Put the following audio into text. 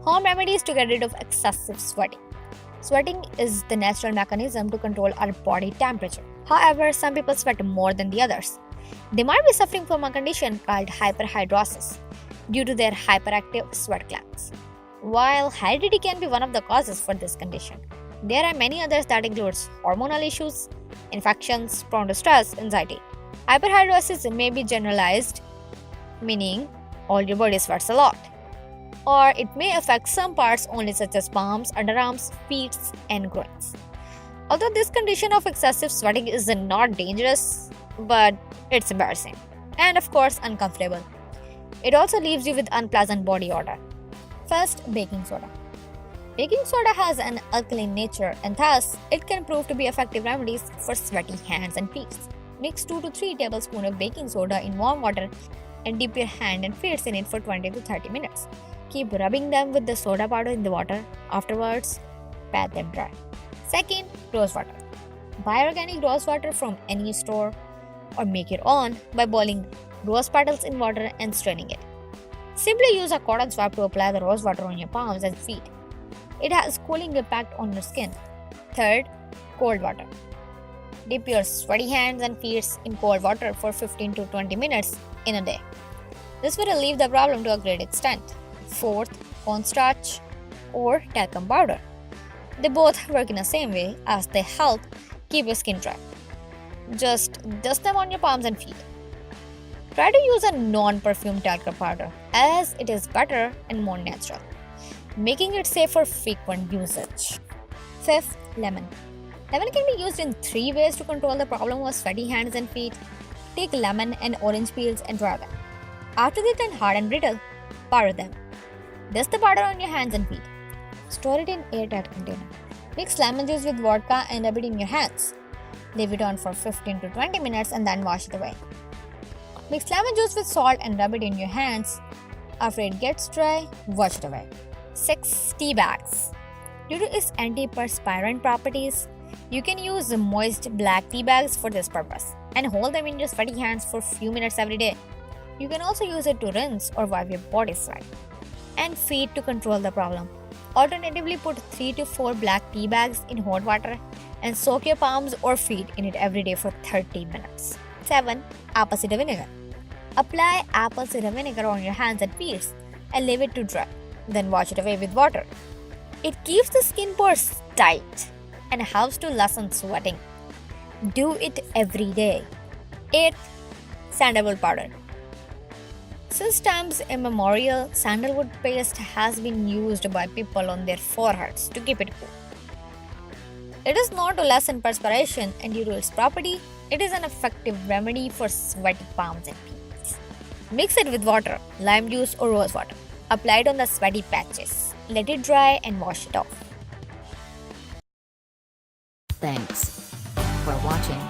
Home remedies to get rid of excessive sweating. Sweating is the natural mechanism to control our body temperature. However, some people sweat more than the others. They might be suffering from a condition called hyperhidrosis due to their hyperactive sweat glands. While heredity can be one of the causes for this condition, there are many others that includes hormonal issues, infections, prone to stress, anxiety. Hyperhidrosis may be generalized, meaning all your body sweats a lot, or it may affect some parts only, such as palms, underarms, feet, and groins. Although this condition of excessive sweating is not dangerous, but it's embarrassing and, of course, uncomfortable. It also leaves you with unpleasant body odor. First, baking soda. Baking soda has an alkaline nature and thus it can prove to be effective remedies for sweaty hands and feet. Mix 2 to 3 tablespoons of baking soda in warm water and dip your hand and feet in it for 20 to 30 minutes. Keep rubbing them with the soda powder in the water. Afterwards, pat them dry. Second, rose water. Buy organic rose water from any store or make your own by boiling rose petals in water and straining it. Simply use a cotton swab to apply the rose water on your palms and feet. It has cooling impact on your skin. Third, cold water. Dip your sweaty hands and feet in cold water for 15 to 20 minutes in a day. This will relieve the problem to a great extent. Fourth, cornstarch or talcum powder. They both work in the same way as they help keep your skin dry. Just dust them on your palms and feet. Try to use a non-perfumed talcum powder as it is better and more natural, making it safe for frequent usage. Fifth, lemon. Lemon can be used in 3 ways to control the problem of sweaty hands and feet. Take lemon and orange peels and dry them. After they turn hard and brittle, powder them. Dust the powder on your hands and feet. Store it in airtight container. Mix lemon juice with vodka and rub it in your hands. Leave it on for 15 to 20 minutes and then wash it away. Mix lemon juice with salt and rub it in your hands. After it gets dry, wash it away. 6. Tea bags. Due to its antiperspirant properties, you can use the moist black tea bags for this purpose and hold them in your sweaty hands for a few minutes every day. You can also use it to rinse or wipe your body sweat and feet to control the problem. Alternatively, put 3 to 4 black tea bags in hot water and soak your palms or feet in it every day for 30 minutes. 7. Apple cider vinegar. Apply apple cider vinegar on your hands and feet and leave it to dry. Then wash it away with water. It keeps the skin pores tight and helps to lessen sweating. Do it every day. 8. Sandalwood powder. Since times immemorial, sandalwood paste has been used by people on their foreheads to keep it cool. It is known to lessen perspiration, and due to its property, it is an effective remedy for sweaty palms and feet. Mix it with water, lime juice or rose water. Apply it on the sweaty patches. Let it dry and wash it off. Thanks for watching.